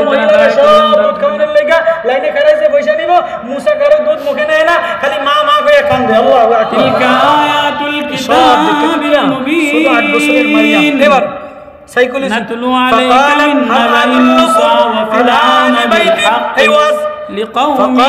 মহিলারা সব দুধ খাওয়ানোর লেগা লাইনে খাড়াইছে পয়সা নিব, মুসা কারো দুধ মুখে নেয় না, খালি মা মা করে কাঁদবে। আল্লাহু আকবার। তিলকা আয়াতুল কিতাবিল মুবিন। শুধু 8 বছরের মারিয়াম। এবার সাইকোলজি নাতলু আলাইকা মিন নাবাই মুসা ওয়া ফিরআউন বিল হক লিকাওমি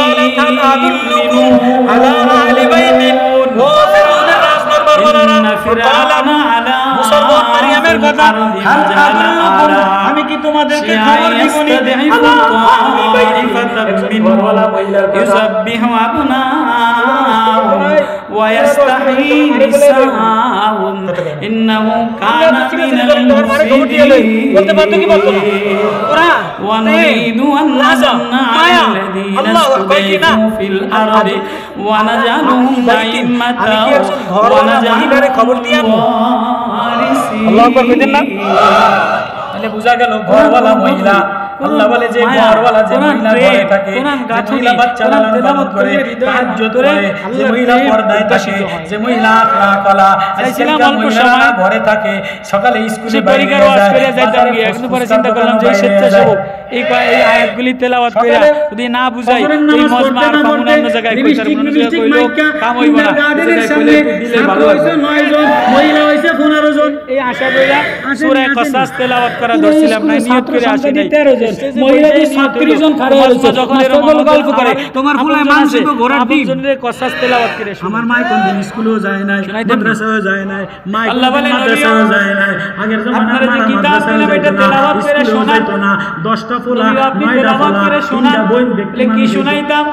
ইউমিনুন আলা আহলি বাইতিন ওয়া ফিরআউনের রাজদরবার বলারা ফিরআউনা আলা মুসলমান মারিয়ামের কথা হাল আদুল্লুকুম আমি কি তোমাদেরকে খবর দিবনি আলা আহলি বাইতিন ফাতামিন ওয়ালা মহিলার কথা ইউসাব্বিহু আবনাহুম ওয়া ইস্তাহি নিসাহুম ইন্নাহু কানা মিনাল মুফসিদিন বলতে পারতো কি বলতো না ওরা ওয়া নুরিদু আন নাযান্না আলাল্লাযীনা ইসতুদিফু ফিল আরদি ওয়া নাজালুহুম আইম্মাতা ওয়া নাজালুহুম খবর দিয়া আল্লাহু আকবার কইতেন না, তাহলে বুঝা গেল ঘরওয়ালা মহিলা। আল্লাহ বলে যে ঘরওয়ালা যে মহিলা ঘরে থাকে, যে মহিলা বাচ্চা লালন পালন করে, তাহাজ্জুদ করে, যে মহিলা পর্দায় থাকে, যে মহিলা আকরাওয়ালা, আজকালকার মহিলারা ঘরে থাকে, সকালে স্কুলে বাইরে যায়, একটু পরে চিন্তা করলাম যে স্বেচ্ছাসেবক এই আয়াতগুলি তেলাওয়াত করে যদি না বুঝাই এই মজমার কামুন অন্য জায়গায় কইতার মনে জায়গায় কইলো কাম হইব না, জায়গায় কইলে দিলে ভালো হবে। 9 জন মহিলা হইছে 15 জন, এই আশা কইরা সূরা কসাস তেলাওয়াত করা দর্শিলাম না, নিয়ত করে আসি নাই। 13 জন মহিলা 36 জন খাড়া হইছে, যখন এরকম গল্প করে তোমার ফুলায় মানছে তো ঘোড়ার ডিম। জনের কসাস তেলাওয়াত করে আমার মা কোন দিন স্কুলেও যায় নাই, মাদ্রাসায়ও যায় নাই, মা আল্লাহ বলে মাদ্রাসায়ও যায় নাই, আগের জমানার মা মাদ্রাসায়ও যাইতো না, স্কুলেও যাইতো না, 10টা ফুলা 9টা ফুলা 3টা বই দেখতে কি শুনাইতাম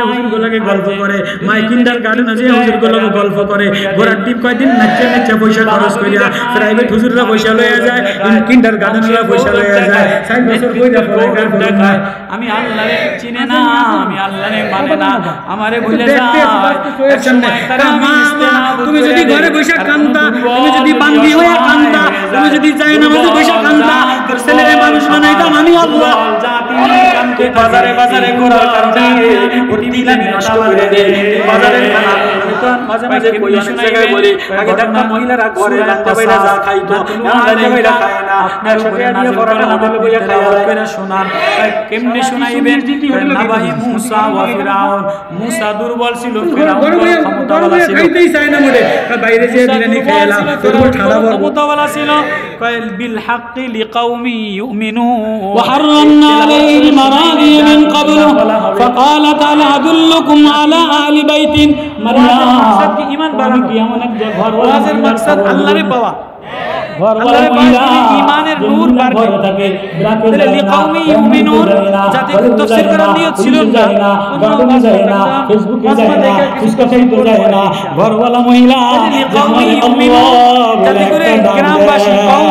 হুজুরগুলোকে গল্প করে, মাই কিন্ডারগার্টেনে যে হুজুরগুলোকে গল্প করে, ঘোড়ার ডিম কয়দিন নাচে নাচে পয়সা খরচ করিয়া প্রাইভেট হুজুররা পয়সা লইয়া যায়, কিন্ডারগার্টেনরা পয়সা লইয়া যায়, 60 বছর কইরা পড়ায়। আমি আল্লাহরে চিনে না, আমি আল্লাহরে মানে না, আমারে ভুলে যায়। তুমি যদি ঘরে বসে কান্দা, তুমি যদি বান্দি হয়ে কান্দা, তুমি যদি যায় না মাঝে বসে কান্দা, তোর ছেলেরে মানুষ বানাইতাম আমি আল্লাহ। বাজারে বাজারে ঘোরার কারণে প্রতিদিন আমি নষ্ট করে দেই বাজারের খানা। মাঝে মাঝে কই অনেক জায়গায় বলি, আগে দেখতাম মহিলারা ঘরে রান্না বাইরা যা খাইতো, এখন রান্না বাইরা খায় না, একসাথে নিয়ে পড়াটা হোটেলে বইয়া খাওয়া করে শোনান। কেমনে শুনাইবেন? নাবাহি মুসা ওয়া ফিরাউন, মুসা দুর্বল ছিল, ফিরাউন ক্ষমতাওয়ালা ছিল, খাইতেই চায় না মোরে, বাইরে যে বিরিয়ানি খাইলা তোর ঠাড়া বড় ক্ষমতাওয়ালা ছিল। কয়েল বিল হাক্কি লিকাউমি ইউমিনুন ওয়া হাররামনা আলাইহিল মারাদি মিন ক্বাবলু ফাকালাত আলা আদুল্লুকুম আলা আহলি বাইতিন মারইয়াম। মাকসাদ কি ঈমান বাড়ানো, কি এমন এক ওয়াজের মাকসাদ আল্লাহরে পাওয়া, ঘরওয়ালা মহিলা ঈমানের নূর বাড়বে থাকে, তাহলে লিকাউমি ইউমিনুন যাতে তাফসীর করার নিয়ত ছিল না, গরমে যায় না, ফেসবুকে যায় না, ফুসকাফিতে যায় না, ঘরওয়ালা মহিলা লিকাউমি ইউমিনুন যাতে করে গ্রামবাসী কওম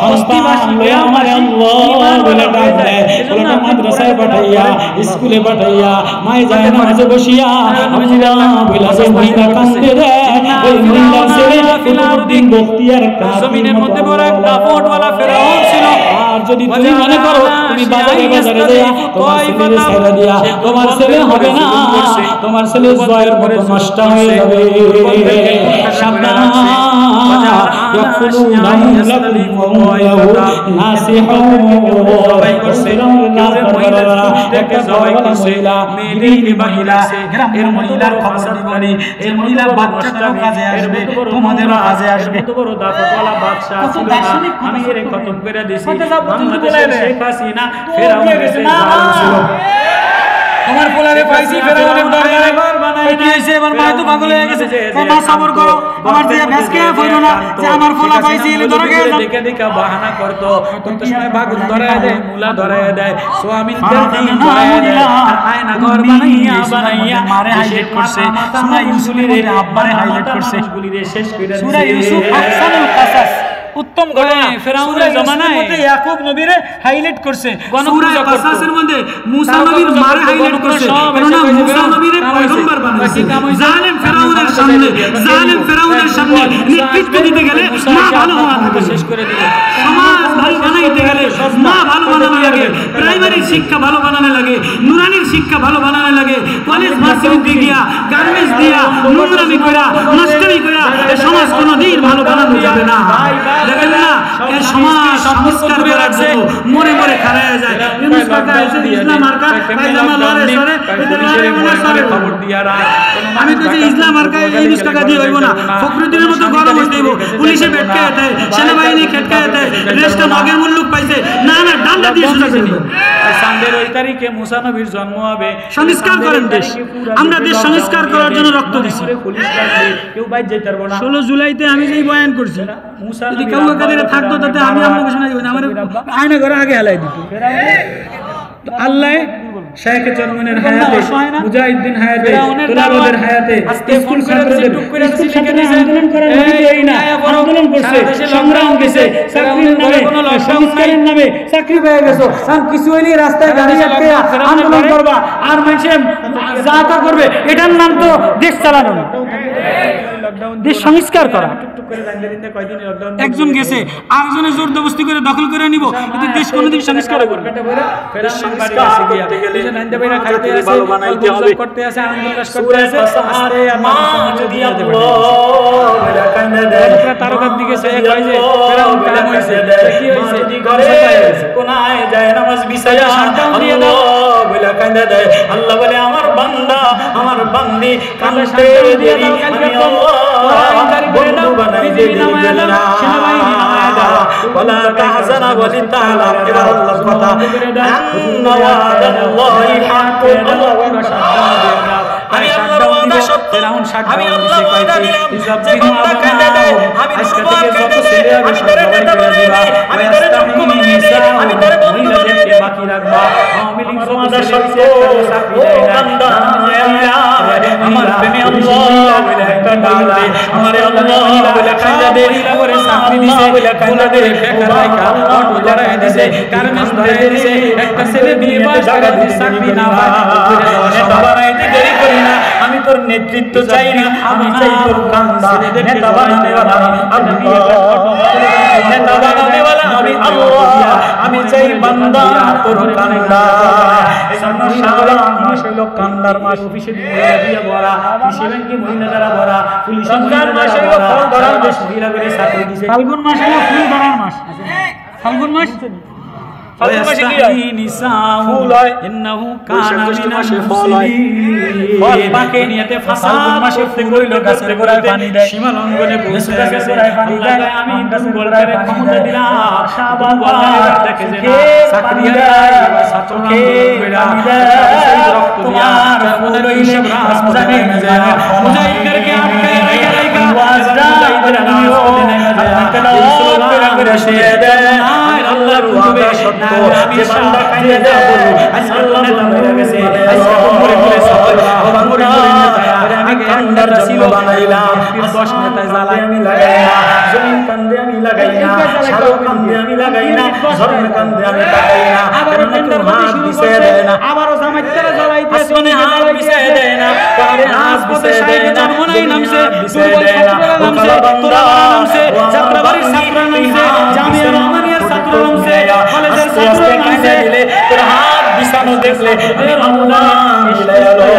বস্তিবাসী আমার আল্লাহ বলে ডাক দেয়, ছেলেটা মাদ্রাসায় পাঠাইয়া, স্কুলে পাঠাইয়া, মায়ে যায় না মাঝে বসিয়া আল্লাহ বলে যে মহিলা কান্দে রে, ওই মহিলা ছেলে ফিলাউদ্দিন বখতিয়ার জমিনের মধ্যে বড় এক দাপটওয়ালা ফেরাউন ছিল। আর যদি তুমি মনে করো তুমি বাজারে বাজারে দেয়া তোমার ছেলে ছেড়ে দিয়া তোমার ছেলে হবে না, তোমার ছেলে জয়ের মতো নষ্ট হয়ে যাবে। সাবধান ইয়াকুলুনা লাকুম ওয়া নাসিহুন একটা জবাই করছে মেয়েদেরকে বাহিলা এর মহিলার খবর দিবনি, এর মহিলার বাচ্চাটাও কাজে আসবে, তোমাদেরও কাজে আসবে। কত বড় দাপটওয়ালা বাদশা ছিল না, আমি এর খতম করে দিছি। বাংলাদেশের শেখ হাসিনা ফেরাউনের ছিল, আমার পোলারে পাইছি ফেরাউনের দরবারে বানাই দিয়েছে। এবার মা তো পাগল হয়ে গেছে, মা সবর করো, আমার দিয়ে ভেসকে ফইরো না যে আমার পোলা পাইছি এলে ধরে গেল। দেখে দেখে বাহানা করত, কত সময় বাগুন ধরায় দেয়, মুলা ধরায় দেয়, সোয়াবিন তেল দিয়ে ধরায় দেয়, আর আয়না ঘর বানাইয়া বানাইয়া মারে হাইলাইট করছে, সূরা ইউসুফের আব্বারে হাইলাইট করছে, গুলিরে শেষ করে সূরা ইউসুফ আহসানুল কাসাস উত্তম ঘটনা ফেরাউনের জামানায় ইয়াকুব নবীরে হাইলাইট করছে গণপূজা করত। কাসাসের মধ্যে মুসা নবীর মারে হাইলাইট করছে কারণ মুসা নবীরে পয়গম্বর বানাইছে জালেম ফেরাউনের সামনে নেতৃত্ব দিতে গেলে মা ভালো হওয়া লাগে শেষ করে দিল সমাজ ভালো বানাইতে গেলে মা ভালো বানানো লাগে প্রাইমারি শিক্ষা ভালো বানানো লাগে নুরানির শিক্ষা ভালো বানানো লাগে কলেজ ভার্সিটি দিয়া গার্মেন্টস দিয়া নোংরামি কইরা নষ্টামি কইরা এই সমাজ কোনোদিন ভালো বানানো যাবে না দেখেন না এই সমাজ সংস্কার করার জন্য মরে মরে খারায়া যায় ইউনুস কাকা এসে ইসলাম মার্কা পায়জামা লড়ে সরে খবর দিয়া রাখ আমি তো যে ইসলাম মার্কা ইউনুস কাকা দিয়ে হইব না ফখরুদ্দিনের মতো গরম হইতে হইব পুলিশে বেটকায় দেয় সেনাবাহিনী খেটকায় দেয় রেস্টে নগের মুল্লুক পাইছে না ডান্ডা দিয়ে সোজা করে দিবে সামনের ওই তারিখে মুসা নবীর জন্ম হবে সংস্কার করেন দেশ আমরা দেশ সংস্কার করার জন্য রক্ত দিছি পুলিশ লাগবে কেউ বাইরে যেতে পারবো না 16 জুলাইতে আমি যেই বয়ান করছি মুসা যদি কেউ কাদের থাকতো তাতে আমি আপনাকে শোনাই দিব না আমার আয়না ঘরে আগে হেলাই দিত তো আল্লাহ শেখ চরমনের হায়াতে মুজাহিদ্দিন হায়াতে তোলাবাদের হায়াতে স্কুল ছাত্রদের আন্দোলন করার মানে এই না আন্দোলন করছে সংগ্রাম গেছে চাকরির নামে সংস্কারের নামে চাকরি পেয়ে গেছো আর কিছু হইলে রাস্তায় গাড়ি আটকে আন্দোলন করবা আর মানুষে যা তা করবে এটার নাম তো দেশ চালানো না দেশ সংস্কার করা একজন গেছে আরেকজনের জোর দবস্তি করে দখল করে নিব কিন্তু দেশ কোনোদিন সংস্কার করবে তারকার দিকে আল্লাহ বলে আমার বান্দা আমার বান্দি কান্দে দেরি বন্ধু বানাই দে ওয়ালা তাহজানা ওয়ালিতাআলা আল্লাহর কথা আন্না ওয়াদাল্লাহি হাক্কুন আমি আল্লাহর ওয়াদা সত্য আমি আল্লাহ ওয়াদা দিলাম যে বান্দা কাঁদে দেয় আমি তোমার যত ছেলে হবে সবাই করে দিবা আমি তারে দুঃখ বানাই দেই আমি তারে বন্ধু বানাই দেই বাকি রাখবা আমি লিখব ওয়াদা সত্য ও বান্দা আমার প্রেমে আল্লাহ বলে একটা ডাক দে আমারে আল্লাহ বলে কাঁদে দে করে চাকরি দিছে বলে কাঁদে দে বেকার রাখা অটো ধরায় দিছে গার্মেন্টস ধরায় দিছে একটা ছেলে বিয়ে পাস করে দিছে চাকরি না পায় নেতা বানাইতে দেরি করি না আমি তোর নেতৃত্ব চাই না আমি চাই তোর কান্দা নেতা বানানে वाला আমি নেতা বানানে वाला আমি আল্লাহ আমি চাই বান্দা তোর কান্দা এই সমস্যা মাস হইল কান্দার মাস অফিসে দিয়া ভরা কৃষি ব্যাংকে মহিলা দ্বারা ভরা পুলিশ মাস হইল ফল ধরার মাস মহিলা করে চাকরি দিছে ফাল্গুন মাস হইল ফুল ধরার মাস ফাল্গুন মাস ফাল্গুন মাসে কি হয় ফুল হয় ইন্নাহু কানা মিনাল মুসলিমিন ফল পাকে নিয়তে ফাল্গুন মাসে ফুল হইল গাছের গোড়ায় পানি দেয় সীমা লঙ্ঘনে পৌঁছে গেছে আল্লাহ আমি দুর্বল করে ক্ষমতা দিলাম শাবান দেখে যে না চাকরি দেয় ছাত্রকে তোমার মনের হিসাব রাজ জানে না যায় মুজাহিদদেরকে আটকায় রাখা মুজাহিদদের আমিও আপনাকে দাওয়াত করে শিয়ে দেয় আল্লাহর কুতুবে সত্য যে বান্দা কাঁদে দেয় বলো আল্লাহ নেতা হয়ে গেছে আজকে তোমরে করে সফল তোমরে করে নেতা আমি কান্দার জন্য বানাইলাম 10 নেতা জ্বালায় আমি লাগাইনা জমিন কান্দে আমি লাগাইনা সাগর কান্দে আমি লাগাইনা ঝরনা কান্দে আমি লাগাইনা কারণ কেউ হাত বিছায় দেয় না আবারও জামাইতেরা জ্বালাইতে আসমানে হাত বিছায় দেয় না পারে হাত বিছায় দেয় না জন্মনাই নামছে দুর্বল ছাত্ররা নামছে তোরা নামছে যাত্রাবাড়ির ছাত্ররা নামছে জামিয়া রহমানিয়ার ছাত্র নামছে কলেজের ছাত্র নামছে তোর হাত বিছানো দেখলে আল্লাহ মিলায়ালো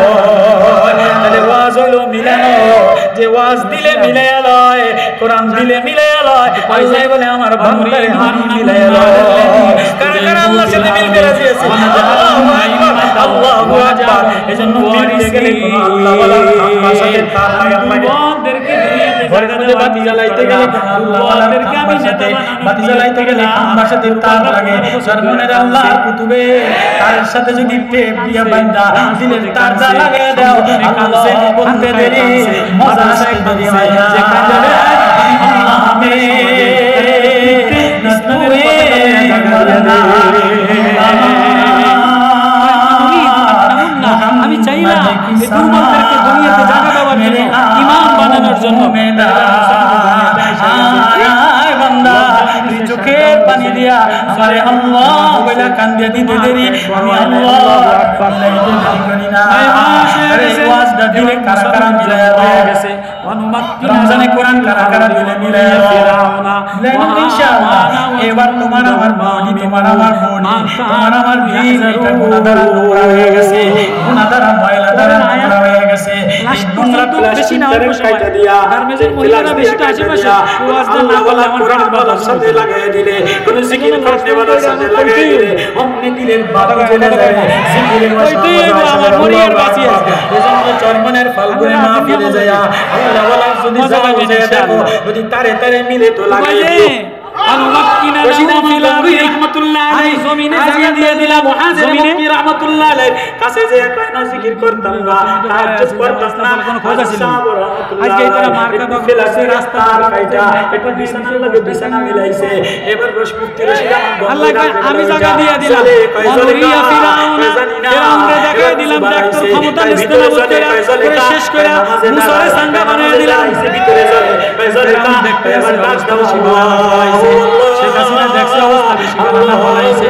তাহলে ওয়াজ হলো মিলানো যে ওয়াজ দিলে মিলায়ালো কোরআন দিলে মিলায়ালো পয়সাই বলে আমার বান্দারে মান মিলায়ালো কারণ আল্লাহর সাথে মিল করে দিয়েছে আল্লাহু আকবার এজন্য মিলতে গেলে আল্লাহ ওয়ালা আল্লাহর সাথে তার দুর্বলদেরকে দুনিয়াতে জায়গা দেওয়া বাতি জ্বালাইতে গেলে দুর্বলদেরকে আমি সাথে বাতি জ্বালাইতে গেলে আমার সাথে তার লাগে সরমনের আল্লাহর কুতুবে তার সাথে যদি টেপ দিয়া বান্দা দিলের তার যা লাগে দাও আকাশে বলতে দেরি মজা শিখতে দিবে যে কাঁদে আমি নসনুয়ে গগনা আমি চাই না এই দুর্বলদেরকে দুনিয়াতে জায়গা দেওয়ার জন্য ইমাম বানানোর জন্য বান্দা চোখের পানি দিয়া আমারে আল্লাহ বলে কান্দে দিতে দেরি আমি আল্লাহ আকবার লাইতে দেরি করি না আরে ওয়াজটা দিলে কারা কারা মিলায়া হয়ে গেছে রমজানে কোরআন কারা কারা দিলে মিলায়া ফিরাউনা ইনশাআল্লাহ এবার তোমার আমার বডি তোমার আমার বডি তোমার আমার দিন এটা গুনাহগার নোংরা হয়ে গেছে গুনাহগার ময়লা দ্বারা নোংরা হয়ে গেছে নোংরা বেশি না অল্প কাইটা দিয়া গার্মেন্টের মহিলারা বেশি আশেপাশে ওয়াজটা না বলে আমার পেটের বাতাস সাথে লাগায় দিলে কোন জিকির করতে বলার সাথে লাগায় দিলে অমনি দিলের বাতাস চলে যায় জিকিরের মশলা আমার মরিয়ার বাঁচি আছে এজন্য চরমনের ফাল্গুনে মাহফিলে যায় আল্লাহ ওয়ালা যদি জায়গা বুঝে দেখো যদি তারে তারে মিলে তো লাগাই দিও আনুমাক্কিনা লাহু রাহমাতুল্লাহ আলাইহি জমিনে জায়গা দিয়ে দিলাম জমিনে রাহমাতুল্লাহ আলাইহি কাছে যে কয়না জিকির করতাম না তাহাজ্জুদ করতাম না কোন খোঁজ ছিল আজকে তারা মার্কা ফেলাছে রাস্তা কাইটা একটু বিছানার লাগে বিছানা মিলাইছে এবার রশমুক্তি রশিদা আল্লাহ আমি জায়গা দিয়ে দিলাম মরিয়া ফিরাউনরে দেখাই দিলাম দেখতো ক্ষমতা নিস্তেনা করতে করে শেষ করে মুসারে সাঙ্গা বানিয়ে দিলাম ভিতরে চলে কয়জলে কাম দেখতে এবার দাস দাও শিবাই শেখ হাসিনা দেখছে অবস্থা বেশি বানা বলাইছে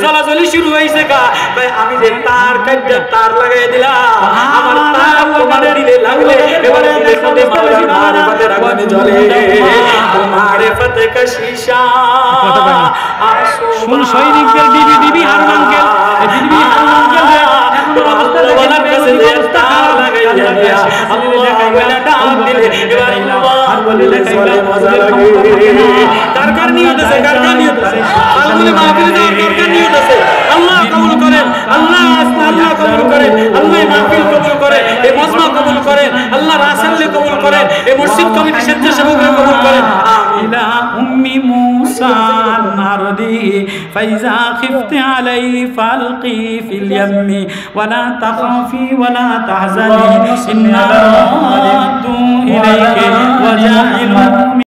চলাচলি শুরু হয়েছে কা ভাই আমি যে তার কাটতে তার লাগাই দিলাম আমার তার তোমার দিলে লাগলে এবারে দেখো দে মারিফতের আগুনে জ্বলে মারিফতে কা শীশা শুন সৈনিকদের দিবি দিবি হারুন আঙ্কেল দিবি হারুন আঙ্কেল এখন অবস্থা বলার কাছে তার লাগাই দিয়া আল্লাহ বলে ডাক দিলে এবারে আর বলে দেখাইলা মজা লাগে কারকার নিয়ত আছে কারকার নিয়ত আছে ফাল্গুনে মাহফিলে যাওয়ার কারকার নিয়ত আছে আল্লাহ কবুল করেন আল্লাহ আল্লাহ কবুল করেন আল্লাহ মাহফিল কবুল করেন এই মজমা কবুল করেন আল্লাহ রাসূলকে কবুল করেন এই মসজিদ কমিটির স্বেচ্ছাসেবককে কবুল করেন ইলা উম্মি মুসা নারদি ফাইজা খিফতি আলাইহি ফালকি ফিল ইয়ামি ওয়ালা তাখাফি ওয়ালা তাহজানি ইন্না রাদু ইলাইহি ওয়া জাইলু